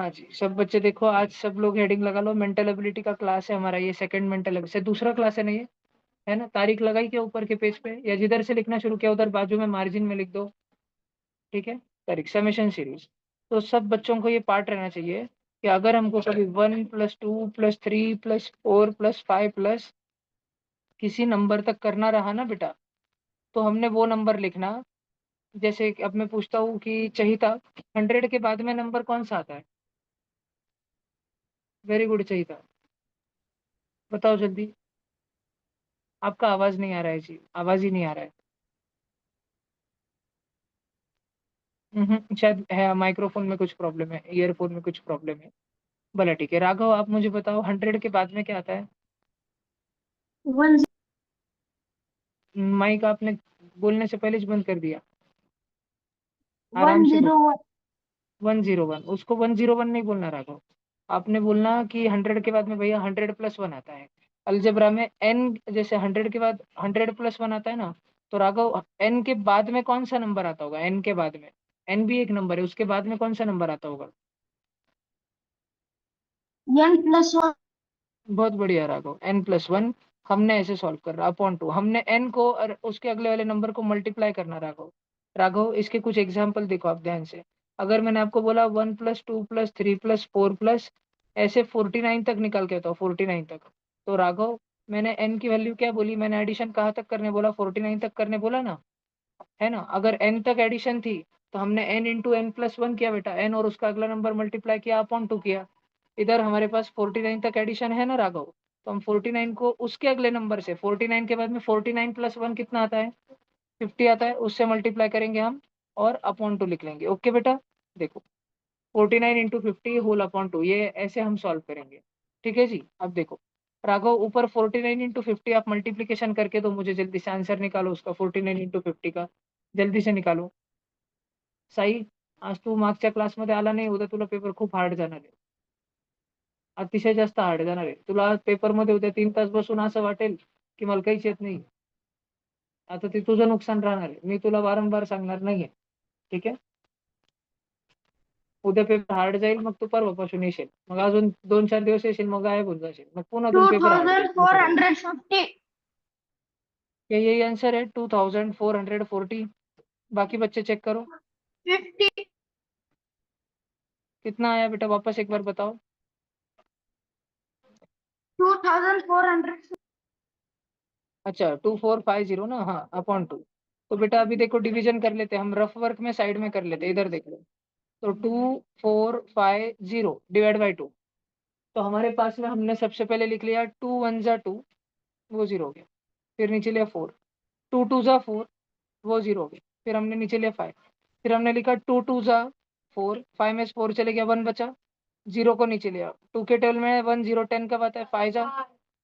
हाँ जी, सब बच्चे देखो, आज सब लोग हेडिंग लगा लो, मेंटल एबिलिटी का क्लास है हमारा, ये सेकंड मेंटल एबिलिटी से दूसरा क्लास है ना ये, है ना। तारीख लगाई क्या ऊपर के पेज पे, या जिधर से लिखना शुरू किया उधर बाजू में मार्जिन में लिख दो, ठीक है। तारीख, समेशन सीरीज। तो सब बच्चों को ये पार्ट रहना चाहिए कि अगर हमको कभी 1+2+3+4+5 किसी नंबर तक करना रहा ना बेटा, तो हमने वो नंबर लिखना। जैसे कि अब मैं पूछता हूँ कि चहिता, 100 के बाद में नंबर कौन सा आता है? वेरी गुड चहिता, बताओ जल्दी। आपका आवाज नहीं आ रहा है जी, आवाज ही नहीं आ रहा है। शायद है माइक्रोफोन में कुछ प्रॉब्लम है, ईयरफोन में कुछ प्रॉब्लम है। भला ठीक है, राघव आप मुझे बताओ 100 के बाद में क्या आता है? 1 माइक आपने बोलने से पहले ही बंद कर दिया, आराम से बोल। 101। 101, उसको 101 नहीं बोलना राघव, आपने बोलना कि 100 के बाद में भैया 100+1 आता है। अलजेब्रा में एन, जैसे 100 के बाद 100+1 आता है ना, तो राघव एन के बाद में कौन सा नंबर आता होगा? एन के बाद में, एन भी एक नंबर है, उसके बाद में कौन सा नंबर आता होगा? n+1। बहुत बढ़िया राघव, n+1। हमने ऐसे सॉल्व कर रहा अपॉन टू, हमने n को और उसके अगले वाले नंबर को मल्टीप्लाई करना राघव। राघव इसके कुछ एग्जाम्पल देखो आप ध्यान से। अगर मैंने आपको बोला 1+2+3+4+ ऐसे 49 तक निकाल के बताओ, 49 तक, तो राघव मैंने n की वैल्यू क्या बोली? मैंने एडिशन कहाँ तक करने बोला? 49 तक करने बोला ना, है ना। अगर n तक एडिशन थी तो हमने n×n+1 किया बेटा, n और उसका अगला नंबर मल्टीप्लाई किया अपॉन टू किया। इधर हमारे पास 49 तक एडिशन है ना राघव, तो हम 49 को उसके अगले नंबर से, 49 के बाद में 49+1 कितना आता है? 50 आता है, उससे मल्टीप्लाई करेंगे हम और अपॉन टू लिख लेंगे। ओके बेटा, देखो 49 × 50 होल अपॉन टू, ये ऐसे हम सॉल्व करेंगे। ठीक है जी, अब देखो राघव ऊपर 49 × 50 आप मल्टीप्लीकेशन करके दो मुझे, जल्दी से आंसर निकालो उसका 49 × 50 का, जल्दी से निकालो। साई, आज तू मागच्या क्लासमध्ये आला नाही, उद्या तुला पेपर खूप हार्ड जाणार आहे, अतिशय जास्त हार्ड जाणार आहे तुला पेपरमध्ये। उद्या 3 तास बसून असं वाटेल की मला काहीच येत नाही। आता ते तुझं नुकसान राहणार आहे, मी तुला वारंवार सांगणार नाहीये, ठीक आहे। उद्या पेपर हार्ड जाईल, मग तू परवापासून येशील, मग अजून 2-4 दिवस येशील, मग गायब होऊन जाशील, मग पुन्हा तुला पेपर हार्ड जाईल, असं होईल। 2450। क्या यही आंसर है 2440? बाकी बच्चे चेक करो 50। कितना आया बेटा, वापस एक बार बताओ। 2400। अच्छा 2450 ना, हाँ अपॉन टू। तो बेटा अभी देखो डिवीजन कर लेते हैं हम, रफ वर्क में साइड में कर लेते हैं, इधर देख लो। तो 2450 डिवाइड बाई टू, तो हमारे पास में हमने सबसे पहले लिख लिया 2 1 जा 2, वो 0 हो गया। फिर नीचे लिया 4, 2 2 जा 4, वो 0 हो गया। फिर हमने नीचे लिया 5, फिर हमने लिखा 2 2 जा 4, 5 में से 4 चले गया, 1 बचा, 0 को नीचे लिया। 2 के टेबल में 1 0 10 कब आता है? 5 जा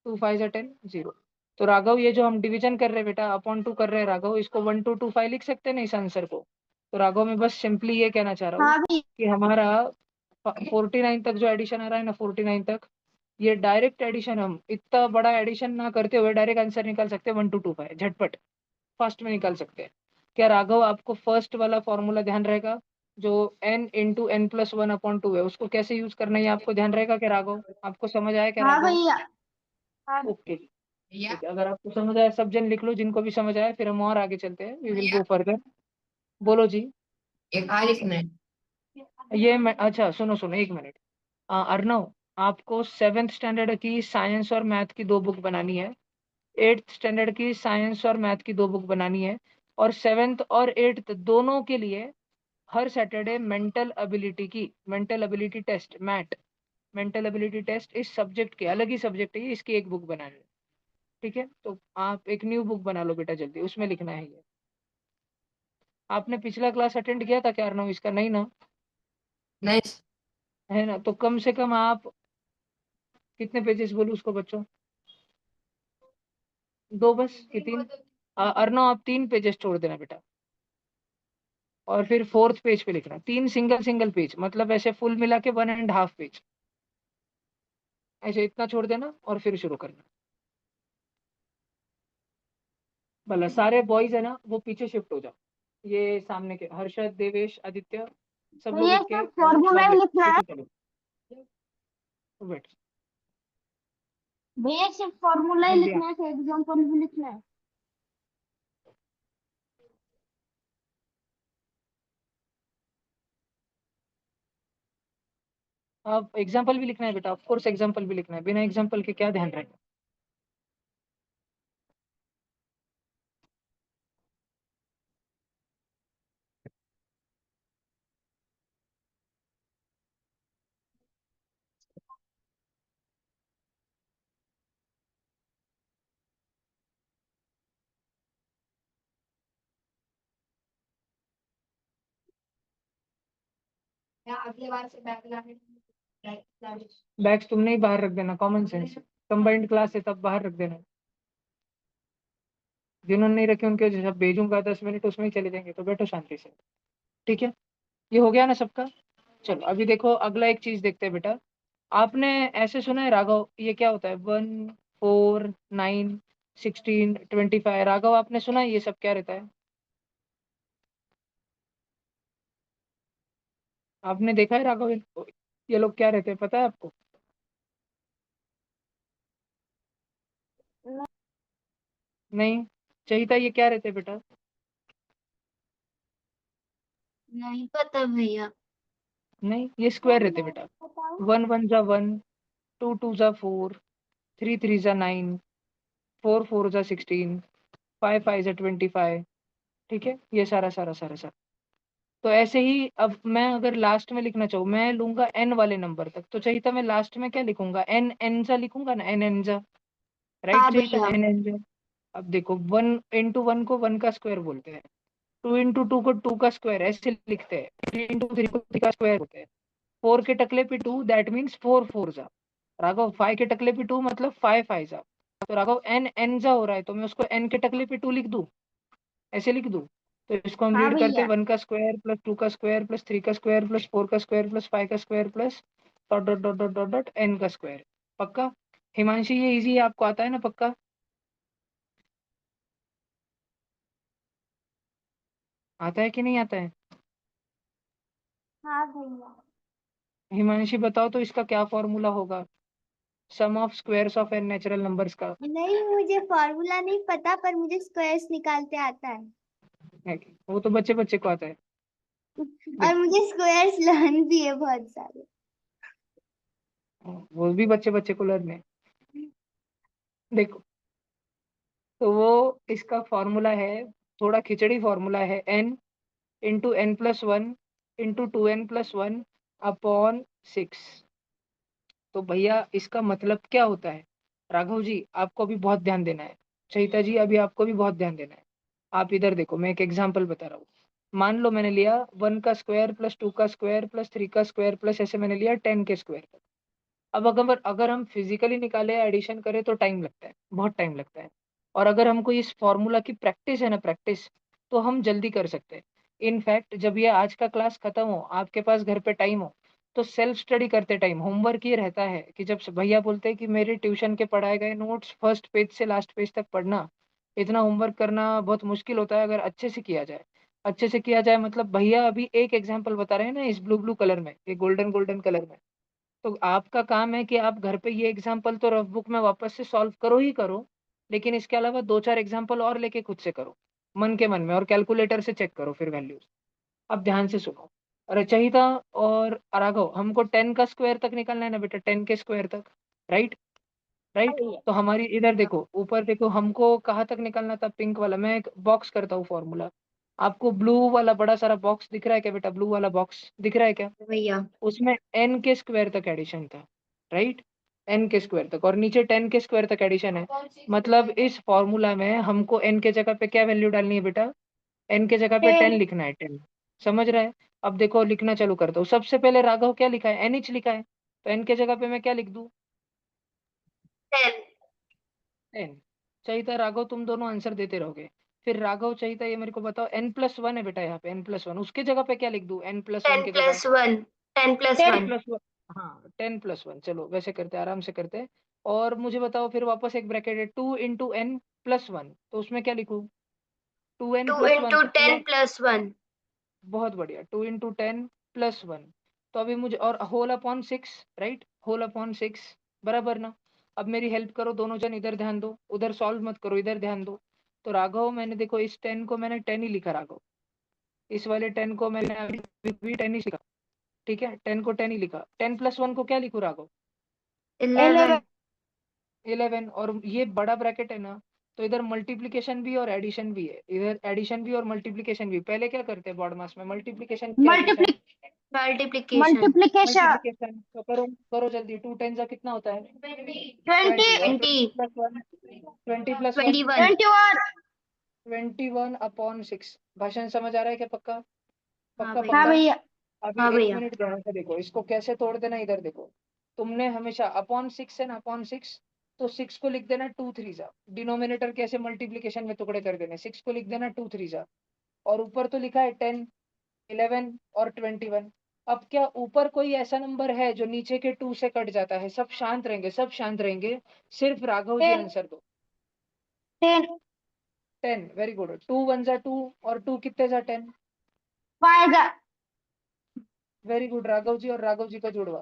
2 5 जा 10 0। तो राघव ये जो हम डिवीजन कर रहे हैं बेटा, अपॉन टू कर रहे हैं राघव, इसको 1 2 2 5 लिख सकते हैं ना इस आंसर को। तो राघव मैं बस सिंपली ये कहना चाह रहा हूँ हाँ भी। कि हमारा 49 तक जो एडिशन आ रहा है ना, 49 तक, ये डायरेक्ट एडिशन, हम इतना बड़ा एडिशन ना करते हुए डायरेक्ट आंसर निकाल सकते हैं 1 2 2 5 झटपट, फास्ट में निकाल सकते हैं। क्या राघव आपको फर्स्ट वाला फॉर्मूला ध्यान रहेगा, जो n × n+1/2 है, उसको कैसे यूज करना है ये आपको ध्यान रहेगा क्या राघव? आपको समझ आया क्या हाँ राघव? भैया। हाँ ओके जी, ठीक है, अगर आपको समझ आया सब जन लिख लो, जिनको भी समझ आया, फिर हम और आगे चलते हैं, वी विल गो फर्दर। बोलो जी। एक और लिखना है। ये मैं, अच्छा सुनो सुनो एक मिनट, अर्णव, आपको 7th स्टैंडर्ड की साइंस और मैथ की 2 बुक बनानी है, 8th स्टैंडर्ड की साइंस और मैथ की 2 बुक बनानी है, और 7th और 8th दोनों के लिए हर Saturday mental ability test, mental ability test इस सब्जेक्ट के, अलग ही सब्जेक्ट है ये, इसकी एक बुक बनानी है। ठीक है, तो आप एक न्यू बुक बना लो बेटा जल्दी, उसमें लिखना है ये। आपने पिछला क्लास अटेंड किया था क्या अर्णव इसका? नहीं ना, नहीं। है ना। तो कम से कम आप कितने पेजेस बोलूं उसको बच्चों? 2 बस कि 3? अर्णव आप 3 पेजेस छोड़ देना बेटा, और फिर 4th पेज पे लिखना 3 सिंगल सिंगल पेज, मतलब ऐसे फुल मिला के 1.5 पेज, ऐसे इतना छोड़ देना और फिर शुरू करना। भला सारे बॉयज है ना, वो पीछे शिफ्ट हो जाओ, ये सामने के हर्षद, देवेश, आदित्य, सब तो लोग ये उठ के सब फॉर्मूला भाग ही ले लिखना है। पीछे चलो। वेट, भैया सिर्फ फॉर्मूला ही जल्दी लिखना है कि एग्जाम्पल भी लिखना है? आप एग्जाम्पल भी लिखना है बेटा, ऑफ कोर्स एग्जाम्पल भी लिखना है, बिना एग्जाम्पल के क्या ध्यान रहेगा। अगले बार से बैग लाने बैग्स तुमने ही बाहर रख देना, कॉमन सेंस। कंबाइंड क्लास है तब बाहर रख देना। जिन्होंने नहीं रखे उनके जब भेजूंगा 10 मिनट उसमें ही चले जाएंगे, तो बैठो शांति से। ठीक है, ये हो गया ना सबका। चलो अभी देखो अगला एक चीज देखते हैं बेटा। आपने ऐसे सुना है राघव, ये क्या होता है 1, 4, 9, 16, 25? राघव आपने सुना है ये सब क्या रहता है? आपने देखा है राघव ये लोग क्या रहते हैं, पता है आपको? नहीं, चाहिए ये क्या रहते हैं बेटा? नहीं पता भैया। नहीं, ये स्क्वायर रहते हैं बेटा। बताओ। 1 1 जा 1, 2 2 जा 4, 3 3 जा 9, 4 4 जा 16, 5 5 जा 25। ठीक है, ये सारा सारा सारा सारा। तो ऐसे ही अब मैं अगर लास्ट में लिखना चाहूँ, मैं लूंगा n वाले नंबर तक, तो चाहिए मैं लास्ट में क्या लिखूंगा, n n जा लिखूंगा ना, n n जा। राइट, हाँ चाहिए भैया। n n जा। अब देखो 1 × 1 को 1 का स्क्वायर बोलते हैं, 2 × 2 को 2 का स्क्वायर ऐसे लिखते हैं, 3 × 3 को 3 का स्क्वायर होते हैं। 4 के टकले पे 2, दैट मीन्स 4 4 जा। राघव 5 के टकले पे 2 मतलब 5 5 जा। तो राघव n n जा हो रहा है, तो मैं उसको n के टकले पे 2 लिख दूं, ऐसे लिख दूं। तो इसको हम हाँ रीड करते हैं भैया। 1 का स्क्वायर प्लस 2 का स्क्वायर प्लस 3 का स्क्वायर प्लस 4 का स्क्वायर प्लस 5 का square plus dot dot dot dot dot dot n का स्क्वायर। पक्का? हिमांशी ये इजी आपको आता है ना पक्का? आता है कि नहीं आता है? हाँ भैया। हिमांशी बताओ तो इसका क्या फॉर्मूला होगा, sum of squares of N natural numbers का? नहीं, मुझे फॉर्मूला नहीं पता, पर मुझे स्क्वायर्स निकालते आता है। है कि? वो तो बच्चे बच्चे को आता है। और देखो, मुझे स्क्वायर्स लर्न भी है बहुत सारे। वो भी बच्चे बच्चे को लर्न है। देखो, तो वो इसका फॉर्मूला है, थोड़ा खिचड़ी फॉर्मूला है, n × n+1 × 2n+1/6। तो भैया इसका मतलब क्या होता है? राघव जी आपको भी बहुत ध्यान देना है, चैता जी अभी आपको भी बहुत ध्यान देना है। आप इधर देखो, मैं एक एग्जांपल बता रहा हूँ। मान लो मैंने लिया 1 का स्क्वायर प्लस 2 का स्क्वायर प्लस 3 का स्क्वायर प्लस ऐसे मैंने लिया 10 के स्क्वायर तक। अब अगर अगर हम फिजिकली निकाले एडिशन करें तो टाइम लगता है, बहुत टाइम लगता है। और अगर हमको इस फॉर्मूला की प्रैक्टिस है ना, प्रैक्टिस, तो हम जल्दी कर सकते हैं। इनफैक्ट जब ये आज का क्लास खत्म हो, आपके पास घर पे टाइम हो, तो सेल्फ स्टडी करते टाइम होमवर्क ये रहता है कि जब भैया बोलते हैं कि मेरे ट्यूशन के पढ़ाए गए नोट्स फर्स्ट पेज से लास्ट पेज तक पढ़ना, इतना होमवर्क करना बहुत मुश्किल होता है अगर अच्छे से किया जाए। अच्छे से किया जाए मतलब भैया अभी एक एग्जाम्पल बता रहे हैं ना, इस ब्लू ब्लू कलर में, ये गोल्डन गोल्डन कलर में। तो आपका काम है कि आप घर पे ये एग्जाम्पल तो रफ बुक में वापस से सॉल्व करो ही करो, लेकिन इसके अलावा 2 4 एग्जाम्पल और लेके खुद से करो, मन के मन में, और कैलकुलेटर से चेक करो फिर वैल्यूज। अब ध्यान से सुनो। रचयिता और राघव, हमको 10 का स्क्वायर तक निकालना है ना बेटा, 10 के स्क्वायर तक। राइट, हाँ राइट। भैया। तो हमारी इधर देखो, ऊपर देखो, हमको कहाँ तक निकालना था, पिंक वाला। मैं एक बॉक्स करता हूँ फॉर्मूला। आपको ब्लू वाला बड़ा सारा बॉक्स दिख रहा है क्या बेटा, ब्लू वाला बॉक्स दिख रहा है क्या? भैया। उसमें n के स्क्वायर तक एडिशन था। राइट, n के स्क्वायर तक, और नीचे 10 के स्क्वायर तक एडिशन है। मतलब इस फॉर्मूला में हमको n के जगह पे क्या वैल्यू डालनी है बेटा, n के जगह पे 10 10। लिखना है, 10। समझ रहा है? अब देखो लिखना चालू करता हूँ। सबसे पहले राघव क्या लिखा है, NH लिखा है, तो n के जगह पे मैं क्या लिख दूं, 10। 10। चाहिए राघव तुम दोनों आंसर देते रहोगे। फिर राघव चाहिए, ये मेरे को बताओ, n+1 है बेटा, यहाँ पे n+1, उसके जगह पे क्या लिख दूं, n+1 10 की जगह? Plus 1। 10 plus ten 1। Plus one हाँ 10+1, चलो वैसे करते हैं, आराम से करते हैं। और मुझे बताओ फिर वापस एक ब्रैकेट है 2 × n+1, तो उसमें क्या लिखूं, 2n 2 plus one into 10 plus 1। बहुत बढ़िया, 2 × 10+1। तो अभी मुझे और whole upon 6, right, whole upon 6 बराबर ना। अब मेरी हेल्प करो दोनों जन, इधर ध्यान दो, उधर सॉल्व मत करो, इधर ध्यान दो। तो राघव, मैंने देखो इस 10 को मैंने 10 ही लिखा राघव, इस वाले 10 को मैंने अभी भी 10 ही लिखा। ठीक है, 10 को 10 ही लिखा। 10 प्लस 1 को क्या लिखूं राघव? 11। 11। और ये बड़ा ब्रैकेट है ना, तो इधर मल्टीप्लीकेशन भी और एडिशन भी है, इधर एडिशन भी और मल्टीप्लीकेशन भी। पहले क्या करते हैं बॉड मास में? मल्टीप्लीकेशन क्या है किशन? Multiplication multiplication. मल्टीप्लीकेशन। तो करो करो जल्दी, 2 10 कितना होता है? 20। 20। और 20 20 प्लस 1 21 21। 21/6। भाषण समझ आ रहा है क्या? पक्का? हाँ पक्का भैया। हाँ पक्का। भैया। अभी हाँ एक भैया। मिनट ध्यान से देखो, इसको कैसे तोड़ देना, इधर देखो। तुमने हमेशा अपॉन 6 है ना, अपॉन 6, तो 6 को लिख देना 2 3 जा। डिनोमिनेटर कैसे मल्टीप्लीकेशन में टुकड़े कर देने, 6 को लिख देना 2 3 जा। और ऊपर तो लिखा है 10, 11 और 21। अब क्या ऊपर कोई ऐसा नंबर है जो नीचे के 2 से कट जाता है? सब शांत रहेंगे, सब शांत रहेंगे, सिर्फ राघव जी 10। आंसर दो। 10। 10, वेरी गुड। 2 1 जा 2, और 2 कितने जा 10। 5 जा। वेरी गुड राघव जी, और राघव जी का जुड़वा।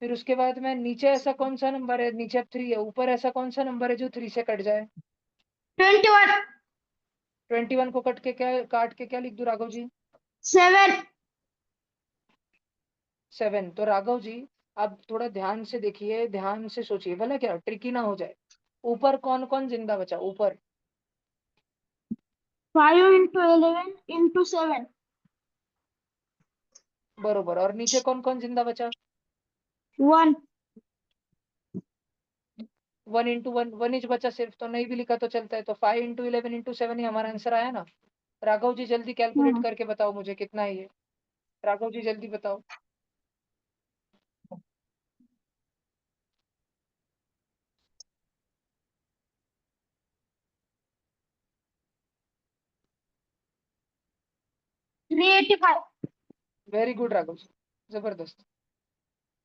फिर उसके बाद में नीचे ऐसा कौन सा नंबर है? नीचे अब 3 है, ऊपर ऐसा कौन सा नंबर है जो 3 से कट जाए? 21। 21 को काट के क्या लिख दूं राघव जी? 7। 7। तो राघव जी, अब थोड़ा ध्यान से देखिए, ध्यान से सोचिए, भला क्या ट्रिकी ना हो जाए। ऊपर कौन कौन जिंदा बचा ऊपर? 5 into 11 into 7। बरोबर। और नीचे कौन कौन जिंदा बचा? 1। 1 into 1, 1 इंच बचा सिर्फ, तो नहीं भी लिखा तो चलता है। तो 5 into 11 into 7 ही हमारा आंसर आया ना। राघव जी जल्दी कैलकुलेट करके बताओ मुझे कितना है ये। राघव जी जल्दी बताओ। 385। वेरी गुड राघव जी, जबरदस्त।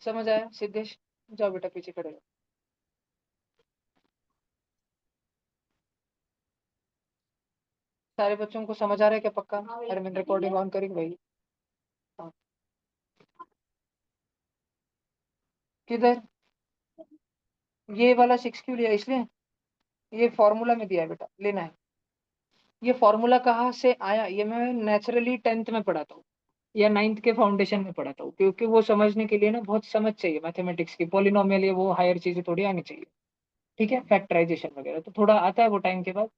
समझ आया सिद्धेश? जाओ बेटा पीछे खड़े रहो। सारे बच्चों को समझ आ रहा है क्या? पक्का? अरे मैंने रिकॉर्डिंग ऑन करी भाई। हाँ। किधर? ये वाला 6 क्यों लिया? इसलिए ये फॉर्मूला में दिया है बेटा, लेना है। ये फॉर्मूला कहाँ से आया? ये मैं नेचुरली 10th में पढ़ाता हूँ, या 9th के फाउंडेशन में पढ़ाता हूँ, क्योंकि वो समझने के लिए ना बहुत समझ चाहिए मैथमेटिक्स की, पॉलिनोमियल ये वो हायर चीजें थोड़ी आनी चाहिए। ठीक है, फैक्टराइजेशन वगैरह तो थोड़ा आता है वो टाइम के बाद।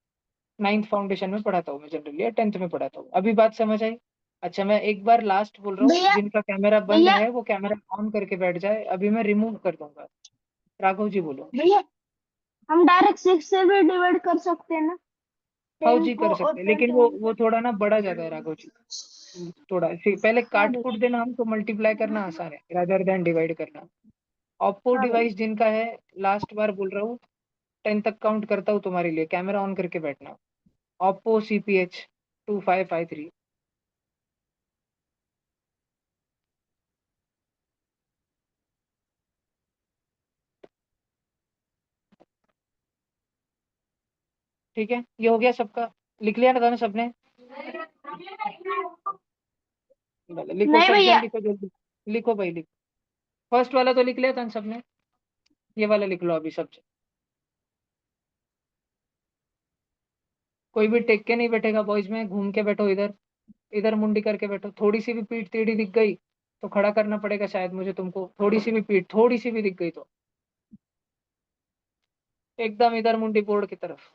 9th फाउंडेशन में पढ़ाता हूँ मैं जनरली, या 10th में पढ़ाता हूँ। अभी बात समझ आई? अच्छा, मैं एक बार लास्ट बोल रहा हूँ, भैया। जिनका कैमरा बंद भैया। है वो कैमरा ऑन करके बैठ जाए, अभी मैं रिमूव कर दूंगा। राघव जी बोलो। भैया हम डायरेक्ट 6 से भी डिवाइड कर सकते हैं ना, हाँ 10 जी को कर और सकते हैं, लेकिन वो 21 वो को। थोड़ा ना बड़ा ज्यादा है राघव जी। थोड़ा पहले हाँ काट कूट भैया। देना, हमको मल्टीप्लाई करना आसान है रादर देन डिवाइड करना। ओप्पो हाँ भैया। डिवाइस जिनका है, लास्ट बार बोल रहा हूँ, 10 तक काउंट करता हूँ तुम्हारे लिए, कैमरा ऑन करके बैठना। Oppo CPH 2553। ठीक है, ये हो गया सबका? लिख लिया ना था सबने? लिखो नहीं सब जन, भैया। लिखो जल्दी। लिखो भाई लिखो। फर्स्ट वाला तो लिख लिया था सबने, ये वाला लिख लो अभी सब जन। कोई भी टेक के नहीं बैठेगा बॉयज में, घूम के बैठो इधर, इधर मुंडी करके बैठो। थोड़ी सी भी पीठ टेढ़ी दिख गई तो खड़ा करना पड़ेगा शायद मुझे तुमको, थोड़ी सी भी पीठ थोड़ी सी भी दिख गई तो एकदम इधर मुंडी बोर्ड की तरफ।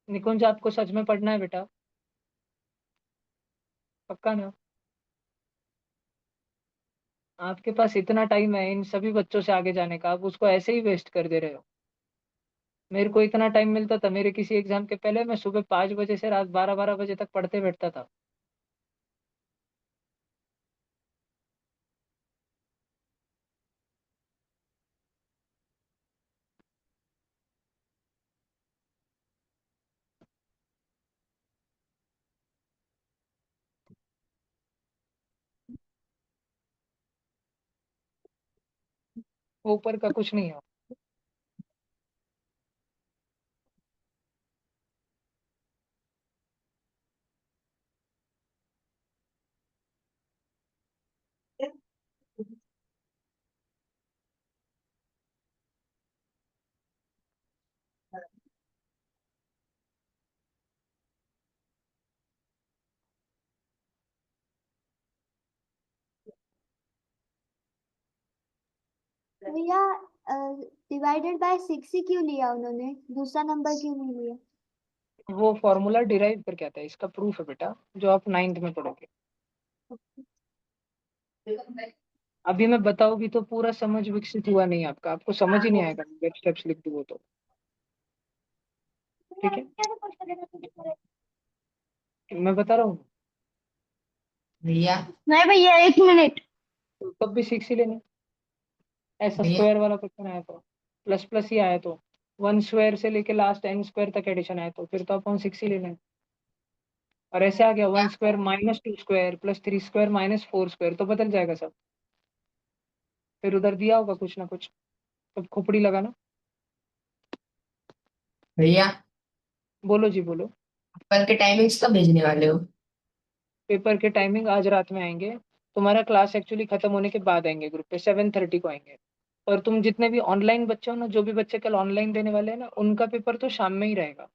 निकुंज आपको सच में पढ़ना है बेटा? पक्का ना? आपके पास इतना टाइम है इन सभी बच्चों से आगे जाने का, आप उसको ऐसे ही वेस्ट कर दे रहे हो। मेरे को इतना टाइम मिलता था मेरे किसी एग्जाम के पहले, मैं सुबह 5 बजे से रात 12 12 बजे तक पढ़ते बैठता था। ऊपर का कुछ नहीं है। भैया डिवाइडेड बाय 6 ही क्यों लिया उन्होंने, दूसरा नंबर क्यों नहीं लिया? वो फॉर्मूला डिराइव करके आता है, इसका प्रूफ है बेटा, जो आप 9th में पढ़ोगे। अभी मैं बताऊंगी तो पूरा समझ विकसित हुआ नहीं आपका, आपको समझ ही नहीं आएगा जब स्टेप्स लिख दूँ तो। ठीक है, मैं बता रहा हूँ। भैया नहीं भैया 1 मिनट। तो तब भी 6 ही लेने, ऐसा भैया स्क्वायर वाला क्वेश्चन आया तो, प्लस प्लस ही आया तो, 1 स्क्वायर से लेके लास्ट n स्क्वायर तक एडिशन आया तो फिर तो अपन 6 ही लेना है। और ऐसे आ गया 1 square minus 2 square plus 3 square minus 4 square, तो बदल जाएगा सब। फिर उधर दिया होगा कुछ ना कुछ, तब खोपड़ी लगाना। भैया बोलो जी बोलो। कल के टाइमिंग्स कब भेजने वाले हो? पेपर के टाइमिंग आज रात में आएंगे, तुम्हारा क्लास एक्चुअली खत्म होने के बाद आएंगे ग्रुप पे, 7:30 को आएंगे। और तुम जितने भी ऑनलाइन बच्चे हो ना, जो भी बच्चे कल ऑनलाइन देने वाले हैं ना, उनका पेपर तो शाम में ही रहेगा।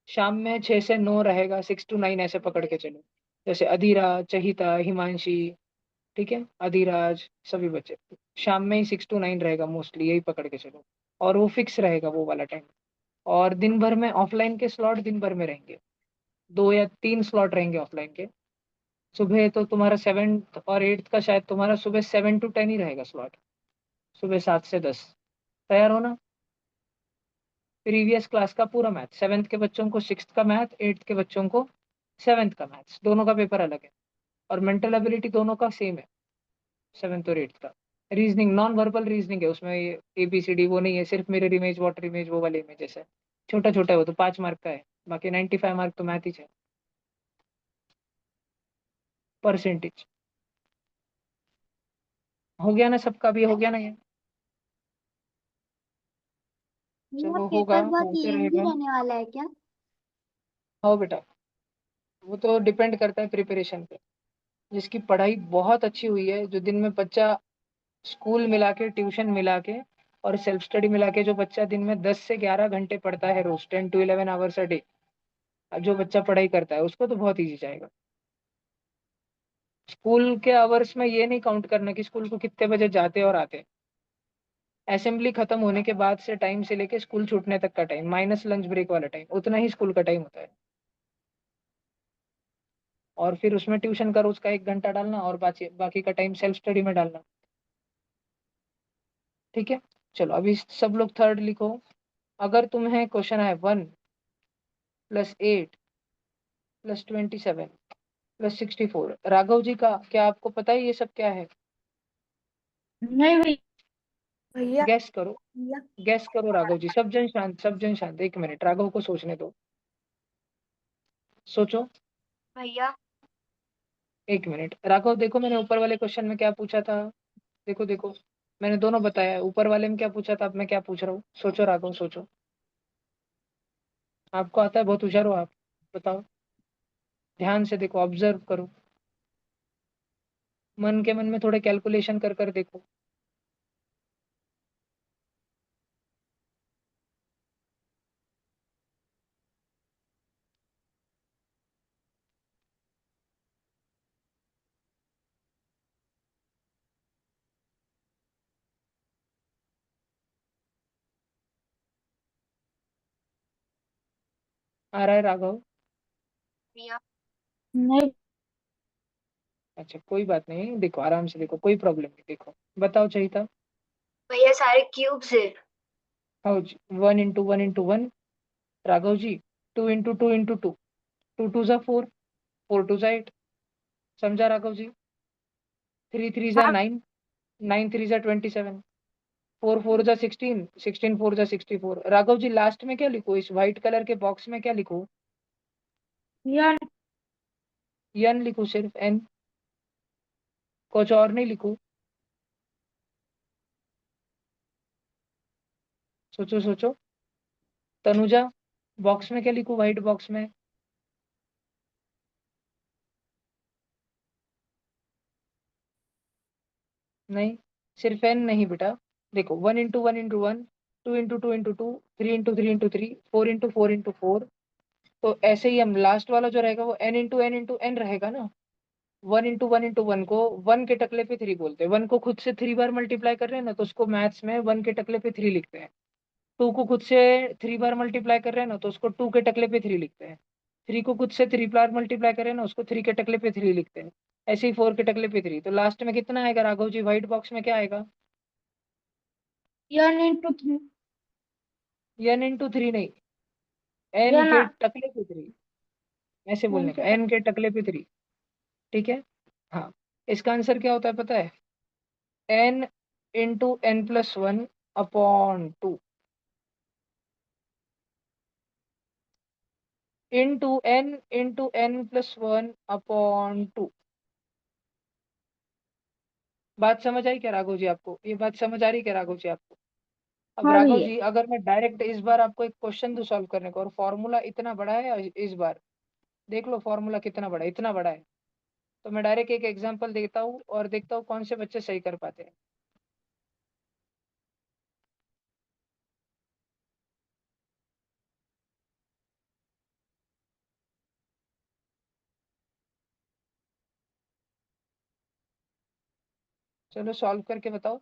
शाम में 6 से 9 रहेगा, 6 to 9 ऐसे पकड़ के चलो। जैसे अधीरा, चहिता, हिमांशी, ठीक है, अधिराज, सभी बच्चे शाम में ही 6 to 9 रहेगा मोस्टली, यही पकड़ के चलो। और वो फिक्स रहेगा वो वाला टाइम। और दिन भर में ऑफलाइन के स्लॉट दिन भर में रहेंगे, 2 या 3 स्लॉट रहेंगे ऑफलाइन के। सुबह तो तुम्हारा 7th और 8th का शायद तुम्हारा सुबह 7 to 10 ही रहेगा स्लॉट, सुबह 7 से 10। तैयार हो ना? प्रीवियस क्लास का पूरा मैथ, 7th के बच्चों को 6th का मैथ, 8th के बच्चों को 7th का मैथ्स, दोनों का पेपर अलग है। और मेंटल एबिलिटी दोनों का सेम है, 7th और 8th का। रीजनिंग नॉन वर्बल रीजनिंग है उसमें, ये ABCD वो नहीं है, सिर्फ मिरर इमेज, वाटर इमेज, वो वाले इमेजेस है। छोटा छोटा है वो तो, 5 मार्क का है। बाकी 95 मार्क तो मैथ ही है, परसेंटेज। हो गया ना सबका, भी हो गया ना ये? भैया चलो होगा, पेपर बहुत होते लेंदी रहेगा। रहने वाला है क्या? हाँ बेटा, वो तो डिपेंड करता है प्रिपरेशन पे। जिसकी पढ़ाई बहुत अच्छी हुई है, जो दिन में बच्चा स्कूल मिला के, ट्यूशन मिला के और सेल्फ स्टडी मिला के, जो बच्चा दिन में 10 से 11 घंटे पढ़ता है रोज, 10 to 11 आवर्स अ डे, जो बच्चा पढ़ाई करता है उसको तो बहुत इजी जाएगा। स्कूल के आवर्स में ये नहीं काउंट करना कि स्कूल को कितने बजे जाते और आते। असेंबली खत्म होने के बाद से टाइम से लेके स्कूल छूटने तक का टाइम माइनस लंच ब्रेक वाला टाइम, उतना ही स्कूल का टाइम होता है। और फिर उसमें ट्यूशन का रोज का 1 घंटा डालना, और बाकी बाकी का टाइम सेल्फ स्टडी में डालना। ठीक है, चलो अभी सब लोग थर्ड लिखो। अगर तुम्हें क्वेश्चन है 1 + 8 + 27 + 64, राघव जी का क्या आपको पता है ये सब क्या है? नहीं भैया। गैस करो, भैया गैस करो राघव जी। सब जन शांत, सब जन शांत, 1 मिनट राघव को सोचने दो। सोचो, भैया 1 मिनट राघव। देखो मैंने ऊपर वाले क्वेश्चन में क्या पूछा था, देखो देखो, मैंने दोनों बताया है। ऊपर वाले में क्या पूछा था, अब मैं क्या पूछ रहा हूँ, सोचो राघव सोचो। आपको आता है, बहुत होशियार हो आप, बताओ। ध्यान से देखो, ऑब्जर्व करो, मन के मन में थोड़े कैलकुलेशन कर कर देखो। आ रहा है राघव? भैया नहीं अच्छा कोई बात नहीं, देखो आराम से देखो, कोई प्रॉब्लम नहीं, देखो बताओ चाहिए। भैया सारे क्यूब्स है। हाँ जी, 1 × 1 × 1, राघव जी 2 × 2 × 2, 2 2 = 4, 4 2 = 8, समझा राघव जी? 3 3 = 9, 9 3 = 27, 4 4 = 16, 16 4 = 64। राघव जी लास्ट में क्या लिखो, इस व्हाइट कलर के बॉक्स में क्या लिखो? भैया। एन लिखो, सिर्फ एन, कुछ और नहीं लिखो। सोचो सोचो, तनुजा बॉक्स में क्या लिखो, व्हाइट बॉक्स में? नहीं, सिर्फ एन नहीं बेटा। देखो 1 × 1 × 1, 2 × 2 × 2, 3 × 3 × 3, 4 × 4 × 4। तो ऐसे ही हम लास्ट वाला जो रहेगा वो n × n × n रहेगा ना। 1 × 1 × 1 को 1 के टकले पे 3 बोलते हैं। 1 को खुद से 3 बार मल्टीप्लाई कर रहे हैं ना, तो उसको मैथ्स में 1 के टकले पे 3 लिखते हैं। 2 को खुद से 3 बार मल्टीप्लाई कर रहे हैं ना, तो उसको 2 के टकले पे 3 लिखते हैं। 3 को खुद से 3 बार मल्टीप्लाई कर रहे हैं ना, उसको 3 के टकले पे 3 लिखते हैं। ऐसे ही 4 के टकले पे 3। तो लास्ट में कितना आएगा राघव जी? व्हाइट बॉक्स में क्या आएगा? n×3 n×3 नहीं, n के टकले पे 3, ऐसे बोलने का, n के टकले पे 3। ठीक है। हाँ, इसका आंसर क्या होता है पता है? n × n+1/2 n × n+1/2। बात समझ आई क्या राघव जी आपको? ये बात समझ आ रही क्या राघव जी आपको? अब हाँ राघव भैया। जी, अगर मैं डायरेक्ट इस बार आपको एक क्वेश्चन दूं सॉल्व करने को, और फॉर्मूला इतना बड़ा है, इस बार देख लो फॉर्मूला कितना बड़ा है, इतना बड़ा है, तो मैं डायरेक्ट एक एग्जांपल देता हूँ और देखता हूँ कौन से बच्चे सही कर पाते हैं। चलो सॉल्व करके बताओ।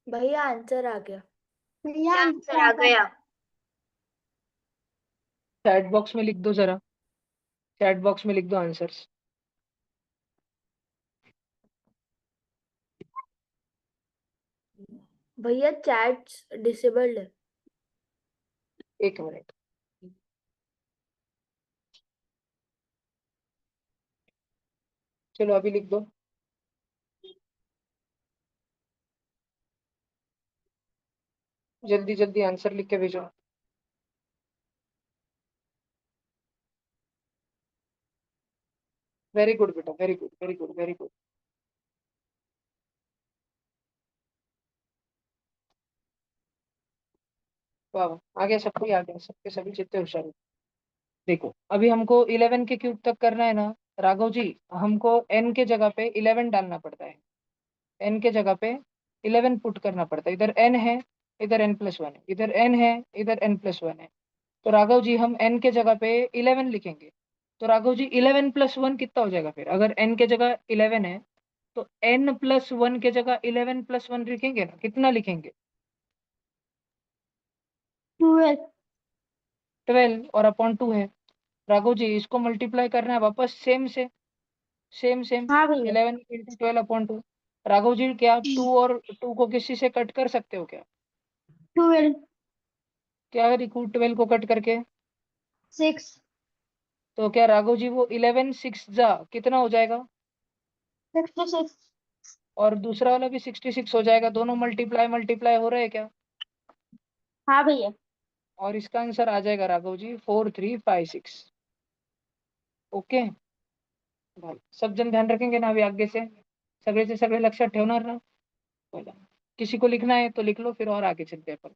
भैया आंसर आ गया। भैया आंसर आ गया। चैट बॉक्स में लिख दो जरा, चैट बॉक्स में लिख दो आंसर्स। भैया चैट डिसेबल्ड है। एक मिनट, चलो अभी लिख दो। जल्दी जल्दी आंसर लिख के भेजो। वेरी गुड बेटा, very good, very good, very good. वाह वाह, आ गया, सबको ही आ गया, सबके सभी जितने होशियार हो। देखो अभी हमको 11 के क्यूब तक करना है ना राघव जी, हमको n के जगह पे 11 डालना पड़ता है। n के जगह पे 11 पुट करना पड़ता है। इधर n है, इधर n+1 है, इधर n है, इधर n+1 है। तो राघव जी हम n के जगह पे 11 लिखेंगे। तो राघव जी 11+1 कितना हो जाएगा फिर? अगर n के जगह 11 है, तो n+1 के जगह 11+1 लिखेंगे ना, कितना लिखेंगे? 12। 12 और अपॉन 2 है। राघव जी इसको मल्टीप्लाई करना है वापस सेम से, सेम सेम, हाँ भैया। 11 × 12/2। राघव जी क्या आप 2 और 2 को किसी से कट कर सकते हो क्या? 12। क्या रिकू 12 को कट करके? 6। तो क्या राघव जी वो 11 6 जा कितना हो जाएगा? 66। और दूसरा वाला भी 66 हो जाएगा। दोनों मल्टीप्लाई मल्टीप्लाई हो रहे हैं क्या? हाँ भैया। और इसका आंसर आ जाएगा राघव जी 4356। ओके भाई, सब जन ध्यान रखेंगे ना अभी आगे से सगळे लक्षात ठेवणार ना? बोला, किसी को लिखना है तो लिख लो, फिर और आगे चलते हैं अपन।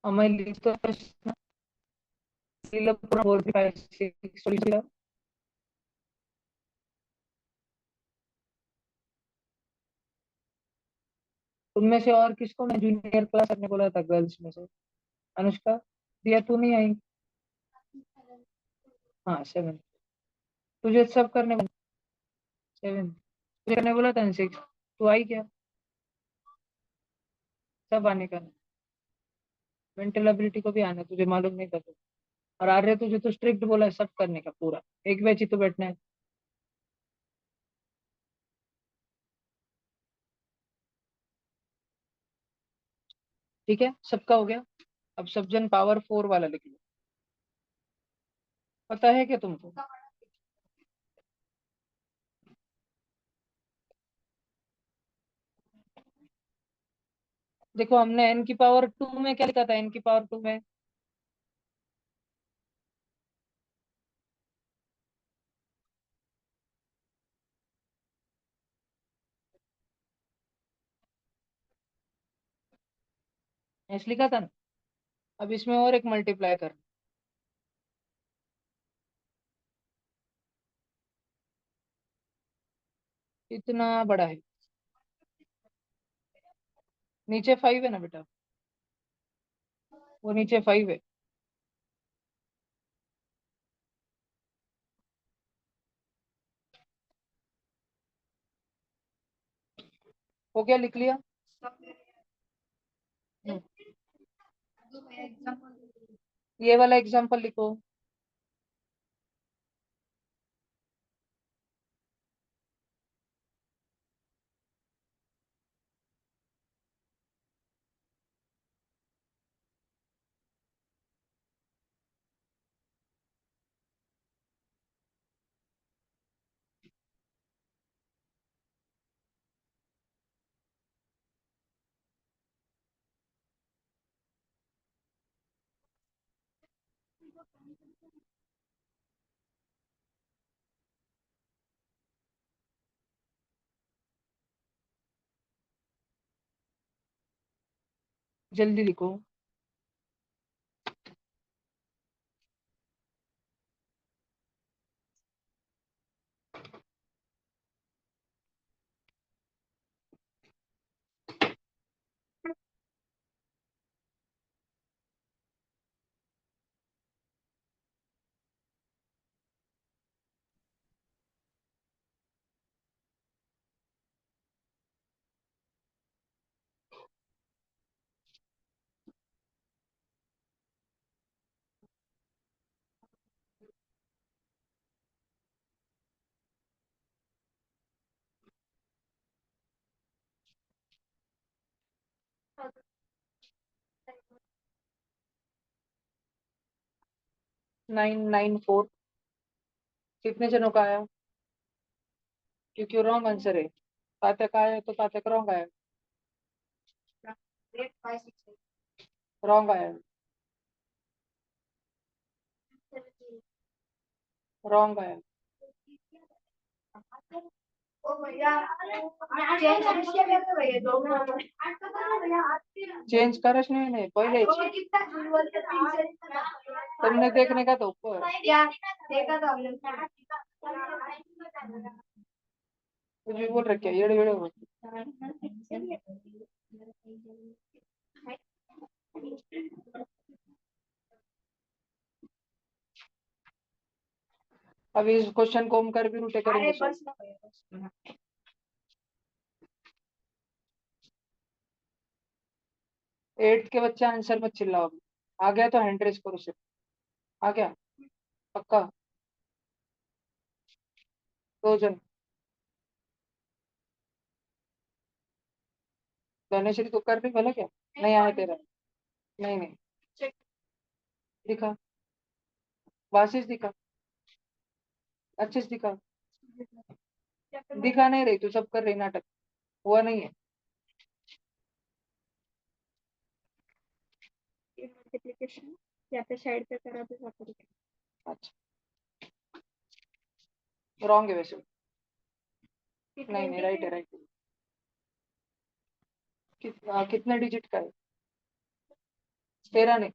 मैं लिखतो प्रश्न लिहिलं पूर्ण 4 5 6 सोल्यूशन. तुममें से और किसको मैं जूनियर क्लास करने बोला था गर्ल्स में से? अनुष्का, दिया तू नहीं आई. हाँ 7. तुझे सब करने 7 तुझे करने बोला था 6. तू आई क्या? सब आने का. मेंटल एबिलिटी को भी आना, तुझे मालूम नहीं था तो. और आर्य तुझे तो स्ट्रिक्ट बोला है सब करने का पूरा. एक बैच ही तो बैठना है. ठीक है, सबका हो गया. अब सब जन पावर 4 वाला लिख लो. पता है क्या तुमको? देखो हमने n की पावर 2 में क्या लिखा था? n की पावर 2 में ऐसे लिखा था ना. अब इसमें और एक मल्टीप्लाई कर. इतना बड़ा है. नीचे 5 है ना बेटा, वो नीचे 5 है. हो गया, लिख लिया. हम्म, ये वाला एग्जांपल लिखो. जल्दी लिखो. 994. कितने जनों का आया? क्योंकि रॉन्ग आंसर है. तात्या का आया तो तात्या का रॉन्ग आया. रॉन्ग आया. रॉन्ग आया. चेंज करच नाही पहिले तुमने देखने का तो ऊपर. तुझे बोल रखे येड़े येड़े हो. अब इस क्वेश्चन को हम कर भी रूटे करेंगे सर. 8 के बच्चे आंसर मत चिल्लाओ. आ गया तो हैंड रेस करो सिर्फ. आ गया पक्का. 2 जन. धनेश्वरी तू कर रही भला क्या? नहीं आया तेरा. नहीं नहीं. दिखा. वासिस दिखा. अच्छे से दिखा. दिखा नहीं रही तू, सब कर रही नाटक. हुआ नहीं है. मल्टीप्लिकेशन या पे साइड पे करा तो वापस. अच्छा. रॉन्ग है वैसे. नहीं नहीं राइट है राइट है. कितना कितने डिजिट का है? 13 नहीं,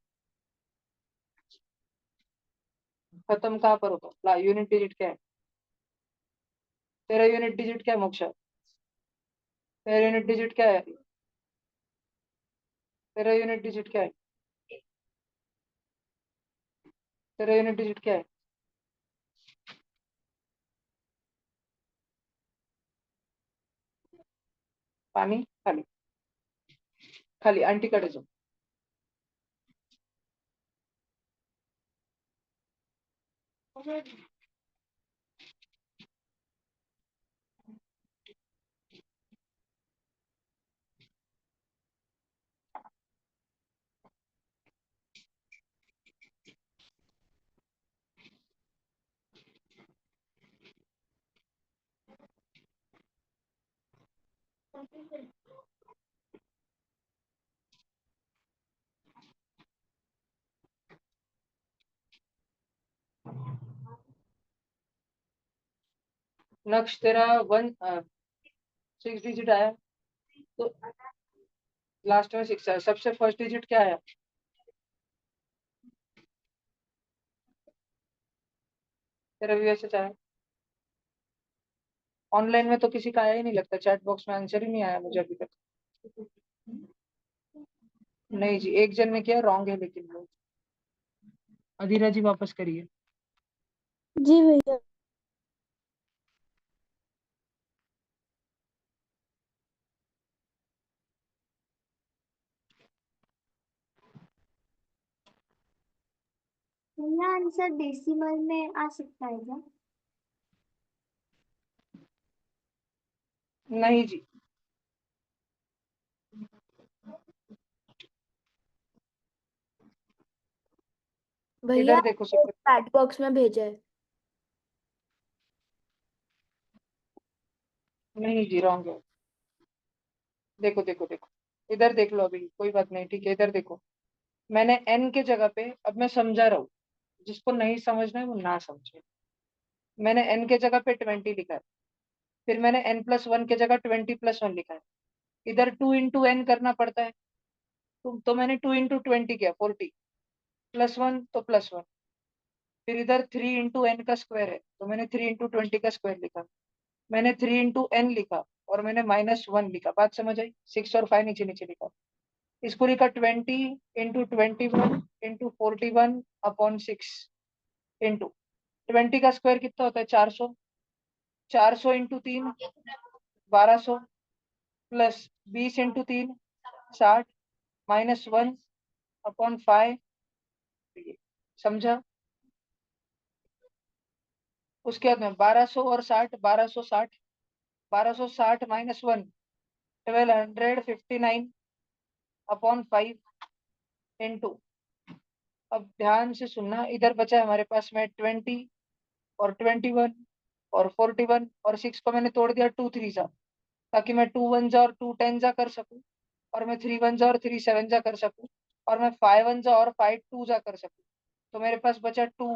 खत्म कहाँ पर होगा? ला यूनिट डिजिट क्या है? तेरा यूनिट डिजिट क्या है मोक्षा? तेरा यूनिट डिजिट क्या है? तेरा यूनिट डिजिट क्या है? तेरा यूनिट डिजिट क्या है? पानी खाली, खाली आंटी कडे जाऊ. नक्श तेरा 6 डिजिट आया, तो लास्ट में 6 है. सबसे फर्स्ट डिजिट क्या है? तेरा वीएसएच आया. ऑनलाइन में तो किसी का आया ही नहीं लगता, चैट बॉक्स में आंसर ही नहीं आया मुझे अभी तक. नहीं जी, एक जन ने किया, रॉन्ग है लेकिन वो. अधीरा जी वापस करिए. जी भैया। भैया आंसर डेसिमल में आ सकता है क्या? नहीं जी. भैया इधर देखो सब. चैट बॉक्स में भेजा है। नहीं जी, रॉन्ग है. देखो देखो देखो, इधर देख लो, अभी कोई बात नहीं, ठीक है, इधर देखो. मैंने एन के जगह पे, अब मैं समझा रहा हूँ, जिसको नहीं समझना है वो ना समझे. मैंने एन के जगह पे 20 लिखा है, फिर मैंने n+1 के जगह 20+1 लिखा है. इधर 2 into n करना पड़ता है, तो मैंने 2 into 20 किया, 40, +1 तो +1. फिर इधर 3 into n का स्क्वायर है, तो मैंने 3 into 20 का स्क्वायर लिखा. मैंने 3 into n लिखा और मैंने -1 लिखा. बात समझ आई? 6 और 5 नीचे नीचे लिखा. इसको लिखा 20 into 21 into 41/6 इंटू 20 का स्क्वायर कितना होता है? 400. 400 into 3 1200, प्लस 20 into 3 60, -1/5. समझा? उसके बाद में 1200 और 60, 1260, 1260 -1, 1259/5 इंटू. अब ध्यान से सुनना, इधर बचा है हमारे पास में 20 और 21 और 41 और 6 को मैंने तोड़ दिया 2 3 सा, ताकि मैं 2 1 जा और 2 10 जा कर सकूं, और मैं 3 1 जा और 3 7 जा कर सकूं, और मैं 5 1 जा और 5 2 जा कर सकूं. तो मेरे पास बचा 2,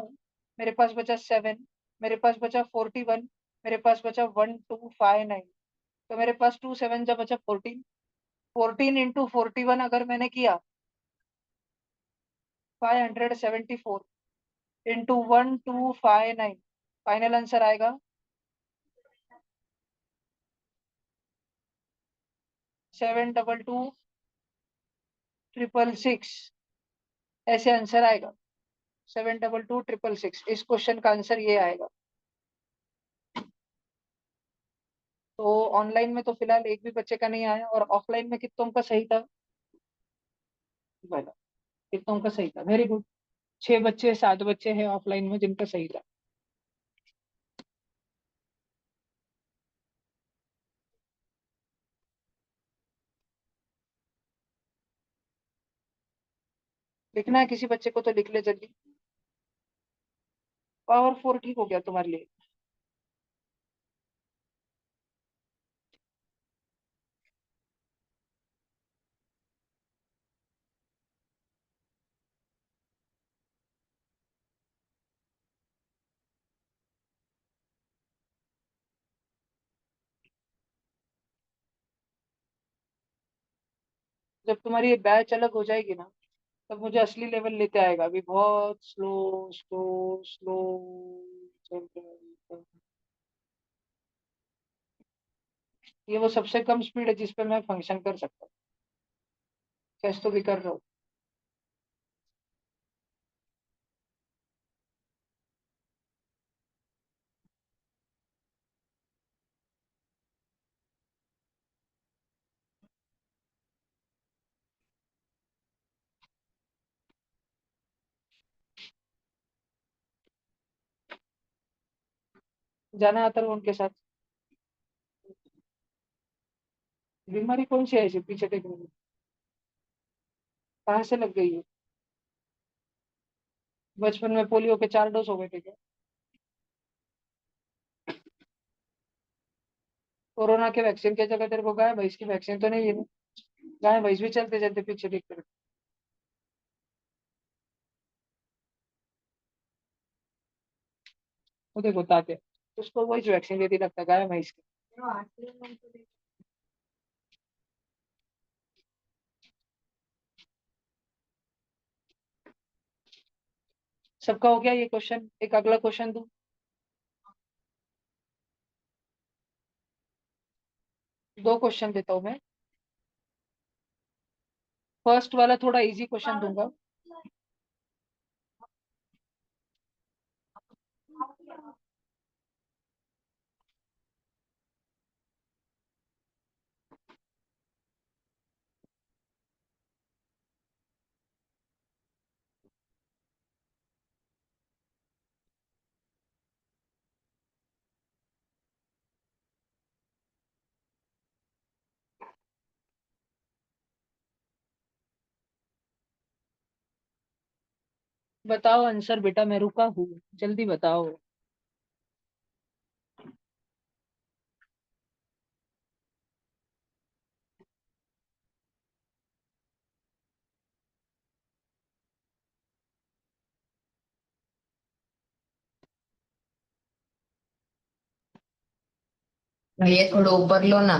मेरे पास बचा 7, मेरे पास बचा 41, मेरे पास बचा 1259. तो मेरे पास 2 7 जा बचा 14. 14 into 41 अगर मैंने किया 574 इंटू 1259, फाइनल आंसर आएगा 722,666. ऐसे आंसर आएगा 722,666. इस क्वेश्चन का आंसर ये आएगा. तो ऑनलाइन में तो फिलहाल एक भी बच्चे का नहीं आया, और ऑफलाइन में कितनों का सही था? बोला, कितनों का सही था? Very good. 6 बच्चे 7 बच्चे हैं ऑफलाइन में जिनका सही था. लिखना है किसी बच्चे को तो लिख ले जल्दी. पावर 4 ठीक हो गया तुम्हारे लिए. जब तुम्हारी ये बैच अलग हो जाएगी ना, तब मुझे असली लेवल लेते आएगा। अभी बहुत स्लो स्लो स्लो चल रहा है। ये वो सबसे कम स्पीड है जिस पे मैं फंक्शन कर सकता हूँ। टेस्ट तो भी कर रहा हूँ। जाना आता है उनके साथ। बीमारी कौन सी है ऐसी पीछे देखने में? कहाँ से लग गई है? बचपन में पोलियो के 4 डोज हो गए थे क्या? कोरोना के वैक्सीन की जगह तेरे को गाय भैंस की वैक्सीन तो नहीं है ना? गाय भैंस भी चलते चलते पीछे देखते रहते। वो देखो ताते, उसको वही वैक्सीन देती लगता है, गाय भैंस की। सबका हो गया ये क्वेश्चन? एक अगला क्वेश्चन दूं? दो क्वेश्चन देता हूँ मैं। फर्स्ट वाला थोड़ा इजी क्वेश्चन दूंगा। बताओ आंसर बेटा, मैं रुका हूँ, जल्दी बताओ। भैया थोड़ा ऊपर लो ना।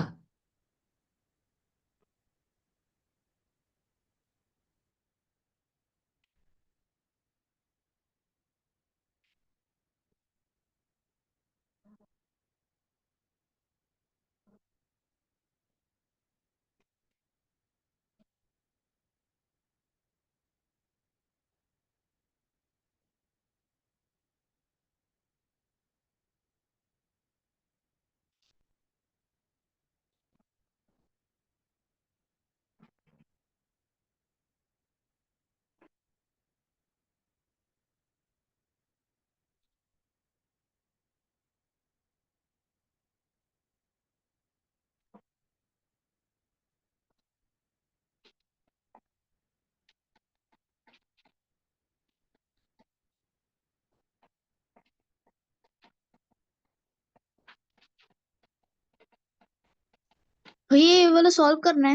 भैया ये वाला सॉल्व करना है।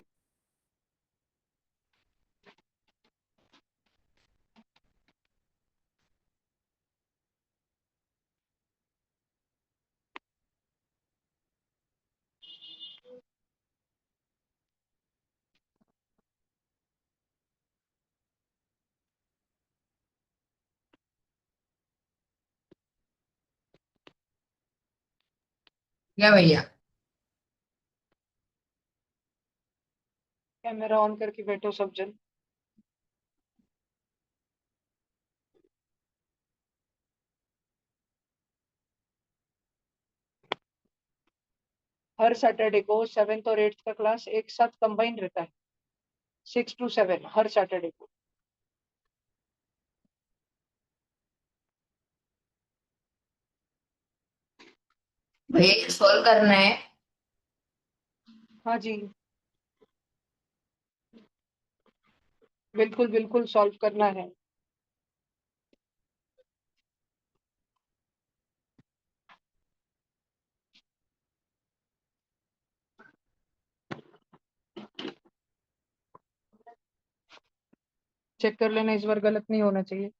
क्या भैया? कैमरा ऑन करके बैठो सब जन। हर सैटरडे को 7th और 8th का क्लास एक साथ कंबाइन रहता है, 6 to 7 हर सैटरडे को। भैया ये सॉल्व करना है। हाँ जी, बिल्कुल बिल्कुल सॉल्व करना है। चेक कर लेना, इस बार गलत नहीं होना चाहिए।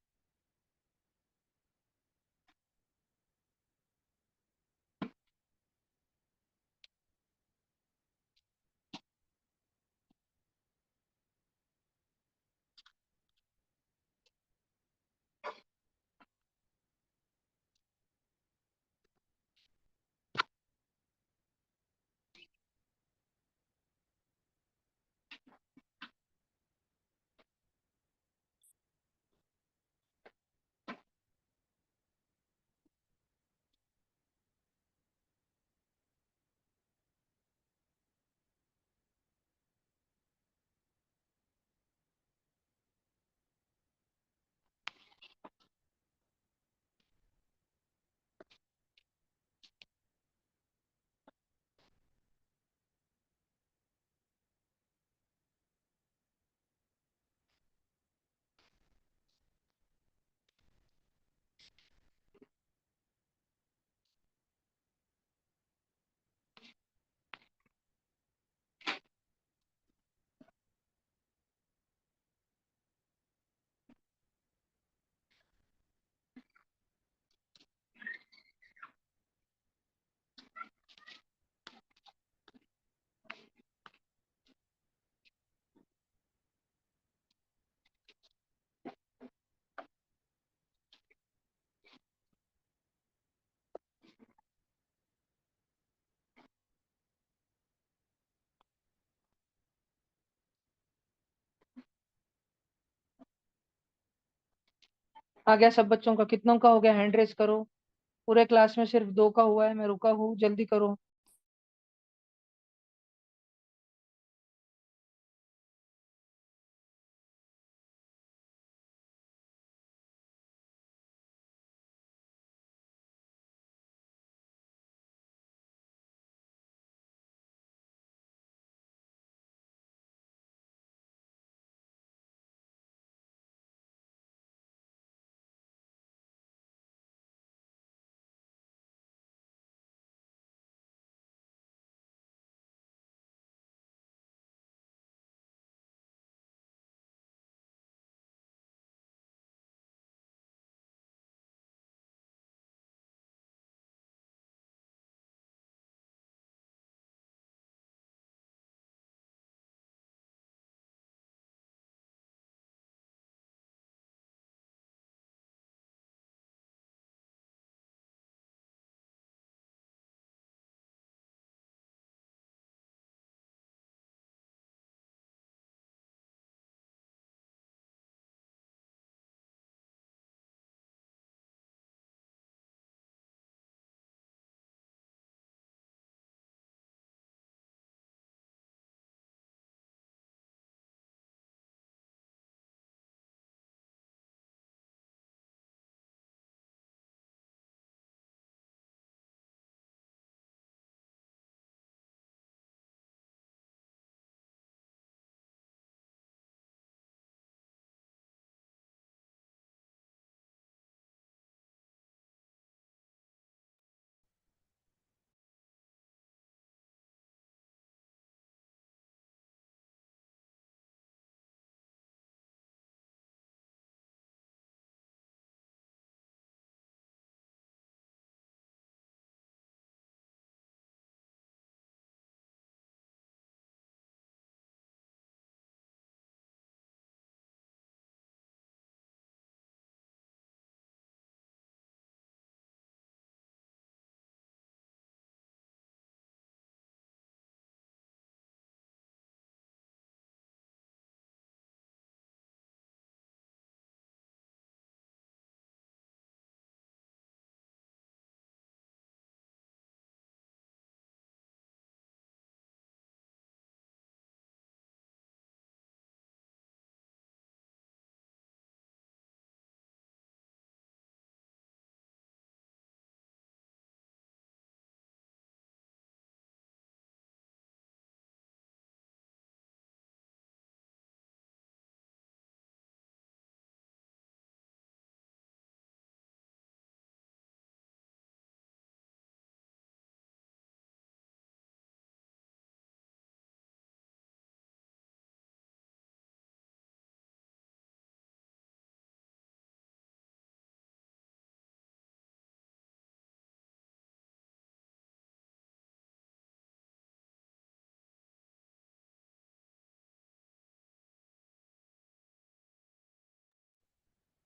आ गया सब बच्चों का? कितनों का हो गया? हैंड रेस करो। पूरे क्लास में सिर्फ 2 का हुआ है, मैं रुका हूँ, जल्दी करो।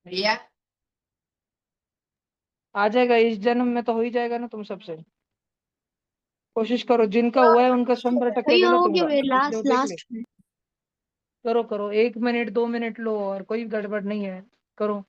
भैया आ जाएगा, इस जन्म में तो हो ही जाएगा ना तुम सबसे। कोशिश करो, जिनका हुआ है उनका 100% भैया गलत हो गया होगा, भैया, इसलिए वो लास्ट देख ले। लास्ट में। करो करो, 1 मिनट 2 मिनट लो, और कोई गड़बड़ नहीं है। करो।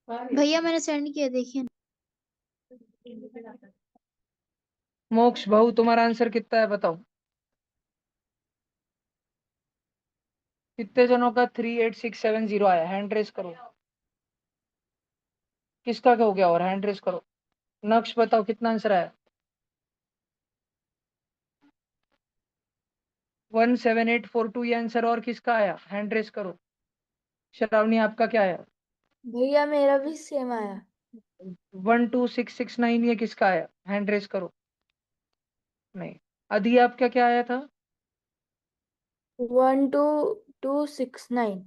भैया मैंने सेंड किया, देखिए। मोक्ष भाऊ तुम्हारा आंसर कितना है बताओ। कितने जनों का 38670 आया, हैंड रेस करो। किसका हो गया और हैंड रेस करो। नक्श बताओ कितना आंसर आया। 17842 ये आंसर, और किसका आया हैंड रेस करो। श्रावणी आपका क्या आया। भैया मेरा भी सेम आया। 12669 ये किसका आया, हैंड रेस करो। नहीं। अदी आपका क्या आया था। 12269।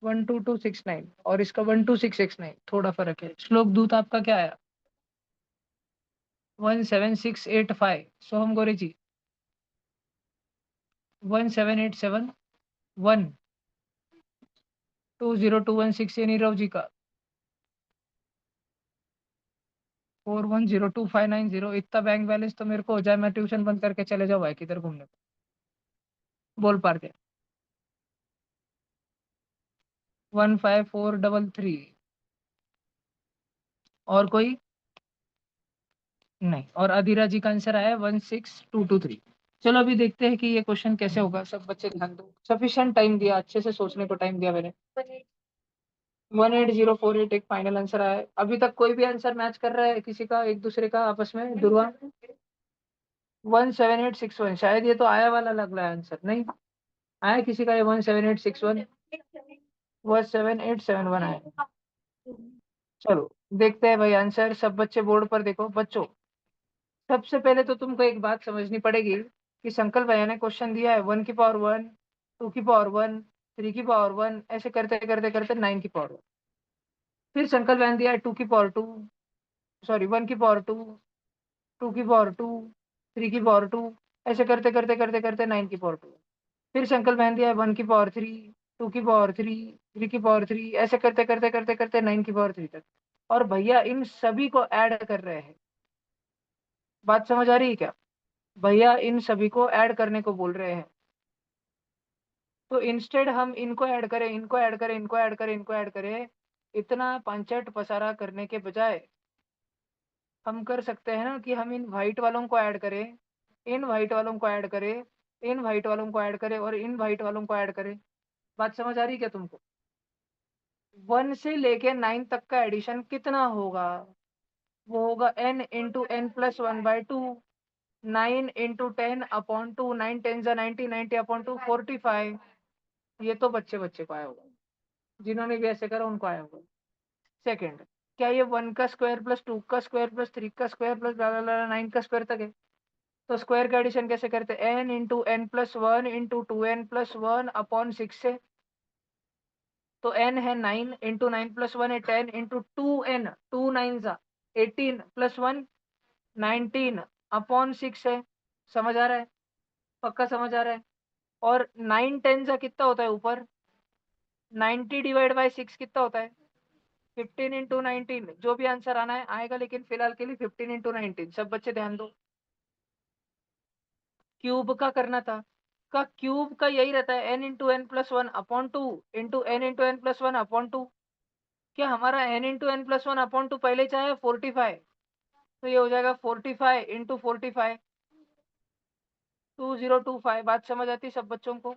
12269 और इसका 12669, थोड़ा फर्क है। श्लोक दूत आपका क्या आया। 17685। सोहम गोरे जी 17871। 20216 ये नीरव जी का 410259 इतना बैंक बैलेंस तो मेरे को हो जाए, मैं ट्यूशन बंद करके चले जाऊँ भाई किधर घूमने बोल पार के। 15433। और कोई नहीं। और अधीरा जी का आंसर आया 16223। चलो अभी देखते हैं कि ये क्वेश्चन कैसे होगा। सब बच्चे ध्यान दो, सफिशिएंट टाइम दिया, अच्छे से सोचने को टाइम दिया मैंने। 18048 एक फाइनल आंसर आया है। अभी तक कोई भी आंसर मैच कर रहा है किसी का एक दूसरे का आपस में। दुर्वा 17861, शायद ये तो आया वाला लग रहा है आंसर। नहीं आया किसी का ये 17861। 17871 आया। चलो देखते हैं भाई आंसर। सब बच्चे बोर्ड पर देखो। बच्चों सबसे पहले तो तुमको एक बात समझनी पड़ेगी कि संकल्प भैया ने क्वेश्चन दिया है 1 की पावर 1, 2 की पावर 1, 3 की पावर 1, ऐसे करते करते करते 9 की पावर 1। फिर संकल्प भैया ने दिया है 2 की पावर 2, सॉरी 1 की पावर 2, 2 की पावर 2, 3 की पावर 2, ऐसे करते करते करते करते 9 की पावर 2। फिर संकल्प भैया ने दिया है 1 की पावर 3, 2 की पावर 3, 3 की पावर 3, ऐसे करते करते करते करते 9 की पावर 3 तक। और भैया इन सभी को ऐड कर रहे हैं। बात समझ आ रही है क्या। भैया इन सभी को ऐड करने को बोल रहे हैं। तो इंस्टेड हम इनको ऐड करें, इनको ऐड करें, इनको ऐड करें, इनको ऐड करें, इतना पंचट पसारा करने के बजाय हम कर सकते हैं ना कि हम इन वाइट वालों को ऐड करें, इन वाइट वालों को ऐड करें, इन वाइट वालों को ऐड करें और इन वाइट वालों को ऐड करें। बात समझ आ रही है क्या तुमको। 1 से लेके 9 तक का एडिशन कितना होगा। वो होगा n × n+1/2। 9 × 10/2, 9 × 10 = 90, 90/2 45। ये तो बच्चे बच्चे को आया होगा, जिन्होंने भी ऐसे करा उनको आया होगा। सेकंड, क्या ये 1 का स्क्वायर + 2 का स्क्वायर + 3 का स्क्वायर प्लस 9 का स्क्वायर तक है। तो स्क्वायर का एडिशन कैसे करते हैं, n × n+1 × 2n+1/6 से। तो n है 9, × 9+1 है 10, × 2n, 2 9 18 + 1 19/6 है। समझ आ रहा है, पक्का समझ आ रहा है। और 9 10 कितना होता है ऊपर, 90/6 कितना होता है, 15 × 19। जो भी आंसर आना है आएगा, लेकिन फिलहाल के लिए 15 × 19। सब बच्चे ध्यान दो। क्यूब का करना था, का क्यूब का यही रहता है n × n+1/2 × n × n+1/2। क्या हमारा n × n+1/2 पहले चाहे 45, तो ये हो जाएगा 45 × 45, 2025। बात समझ आती सब बच्चों को।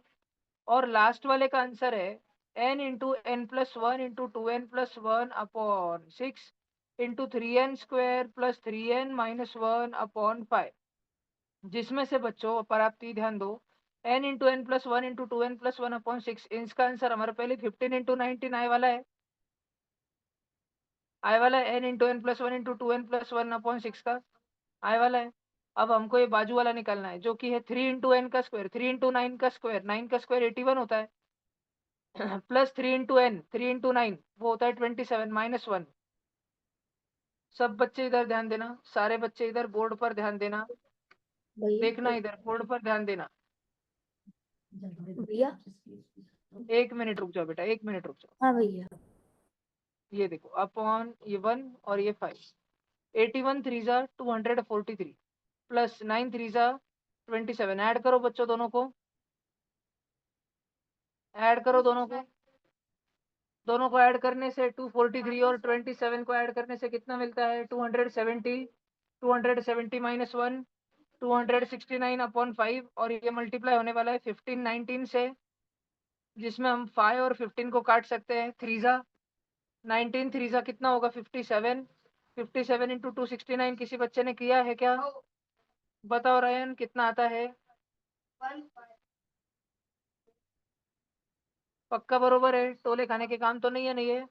और लास्ट वाले का आंसर है n × n+1 × 2n+1/6 × 3n² + 3n - 1/5। जिसमें से बच्चों पर आप ध्यान दो, n × n+1 × 2n+1/6, इसका आंसर हमारा पहले 15 × 19 आए वाला है, आए वाला है। n × n+1 × 2n+1/6 का आए वाला है। अब हमको ये बाजू वाला निकालना है, जो कि है 3 × n का स्क्वायर, 3 × 9 का स्क्वायर, 9 का स्क्वायर 81 होता है, प्लस 3 × n, 3 × 9 वो होता है 27 - 1। सब बच्चे इधर ध्यान देना, सारे बच्चे इधर बोर्ड पर ध्यान देना, देखना इधर बोर्ड पर ध्यान देना। भैया 1 मिनट रुक जाओ बेटा, 1 मिनट रुक जाओ। हाँ भैया। ये देखो अपॉन ये 1 और ये 5, 81 3 243 प्लस 9 3 27। ऐड करो बच्चों, दोनों को ऐड करो, दोनों को दोनों को ऐड करने से 243 और 27 को ऐड करने से कितना मिलता है? 270, 270 माइनस 1, 269/5 और ये मल्टीप्लाई होने वाला है 15 19 से, जिसमें हम 5 और 15 को काट सकते हैं। 3 19 3 कितना होगा? 57। 57 इंटू 269 किसी बच्चे ने किया है क्या? बताओ रयन, कितना आता है? पक्का बरोबर है? टोले खाने के काम तो नहीं है ना ये?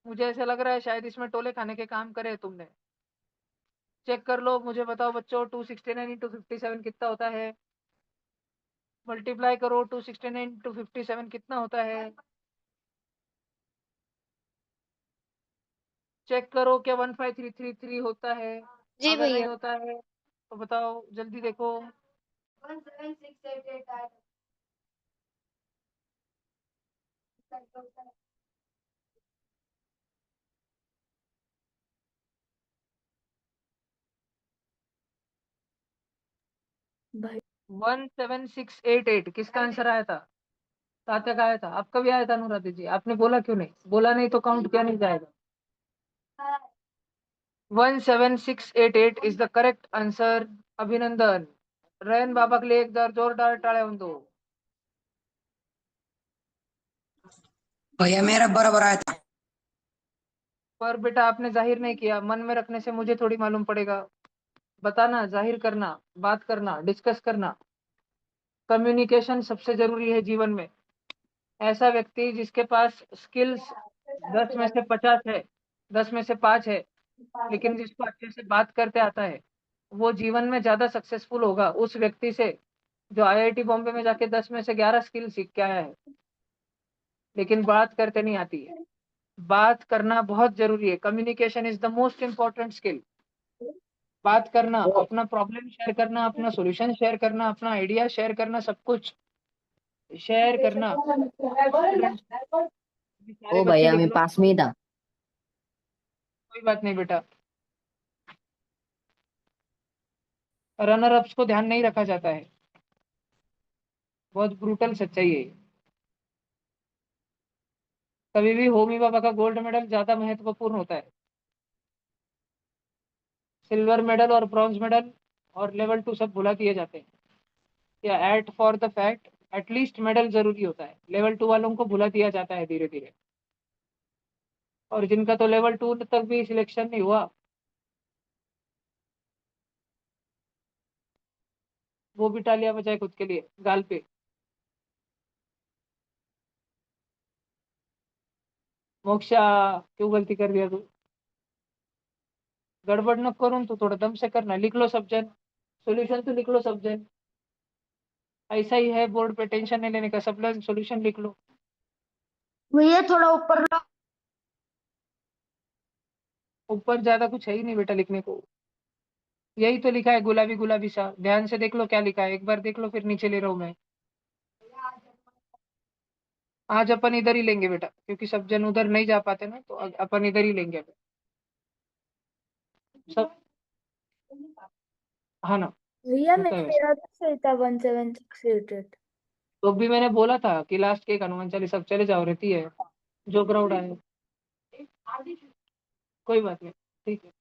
मुझे ऐसा लग रहा है शायद इसमें टोले खाने के काम करे तुमने। चेक कर लो, मुझे बताओ बच्चों, 269 इंटू 57 कितना होता है? मल्टीप्लाई करो, 269 इंटू 57 कितना होता है? चेक करो, क्या 15333 होता है? जी अगर नहीं भैया। होता है तो बताओ, जल्दी देखो। 17688 किसका आंसर आया था? तात्या का आया था? आपका भी आया था अनुराधा जी? आपने बोला क्यों नहीं? बोला नहीं तो काउंट किया नहीं जाएगा। 17688 इज द करेक्ट आंसर। अभिनंदन। रयन बाबा के लिए एक जोरदार टाळ्या हों दो। भैया मेरा बराबर आया था। पर बेटा आपने जाहिर नहीं किया, मन में रखने से मुझे थोड़ी मालूम पड़ेगा। बताना, जाहिर करना, बात करना, डिस्कस करना। कम्युनिकेशन सबसे जरूरी है जीवन में। ऐसा व्यक्ति जिसके पास स्किल्स 10 में से 50 है, 10 में से 5 है, लेकिन जिसको अच्छे से बात करते आता है, वो जीवन में ज्यादा सक्सेसफुल होगा उस व्यक्ति से जो आईआईटी बॉम्बे में जाके 10 में से 11 स्किल सीख के आया है, लेकिन बात करते नहीं आती है। बात करना बहुत जरूरी है। Communication is the most important skill. बात करना, अपना प्रॉब्लम शेयर करना, अपना सॉल्यूशन शेयर करना, अपना आइडिया शेयर करना, सब कुछ शेयर करना। सारे ओ बच्चे भैया लिख मैं लो। पास में ही था। कोई बात नहीं बेटा, रनर अप्स को ध्यान नहीं रखा जाता है। बहुत ब्रूटल सच्चाई है ये। कभी भी होमी बाबा का गोल्ड मेडल ज्यादा महत्वपूर्ण होता है। सिल्वर मेडल और ब्रॉन्ज मेडल और लेवल 2 सब भुला दिए जाते हैं, या at for the fact at least medal जरूरी होता है। लेवल 2 वालों को भुला दिया जाता है धीरे धीरे, और जिनका तो लेवल 2 तक भी सिलेक्शन नहीं हुआ, वो भी तालियां बजाए खुद के लिए गाल पे। मोक्षा, क्यों गलती कर दिया तू? गड़बड़ न करूँ तो थोड़ा दम से करना। लिख लो सब जन, सोल्यूशन तो लिख लो सब जन। ऐसा ही है बोर्ड पे, टेंशन नहीं लेने का, सब लोग सोल्यूशन लिख लो। भैया थोड़ा ऊपर लो। ऊपर ज्यादा कुछ है ही नहीं बेटा लिखने को। यही तो लिखा है, गुलाबी गुलाबी सा। ध्यान से देख लो क्या लिखा है, एक बार देख लो, फिर नीचे ले रहा हूं मैं। आज अपन इधर ही लेंगे बेटा, क्योंकि सब जन उधर नहीं जा पाते ना, तो अपन इधर ही लेंगे अभी। सब, हाँ ना? भैया होता है वैसे। मेरा तो सही था 17688। तो भी मैंने बोला था कि लास्ट के एक हनुमान चालीसा, सब चले जाओ, रहती है जो क्राउड आए। कोई बात नहीं, ठीक है।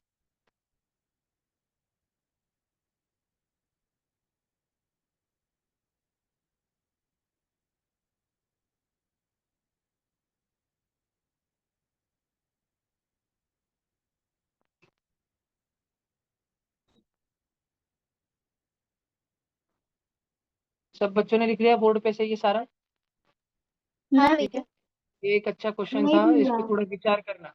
सब बच्चों ने लिख लिया बोर्ड पे से ये सारा? हाँ ठीक भैया। है। ये एक अच्छा क्वेश्चन नहीं था, इस पे भैया। थोड़ा विचार करना।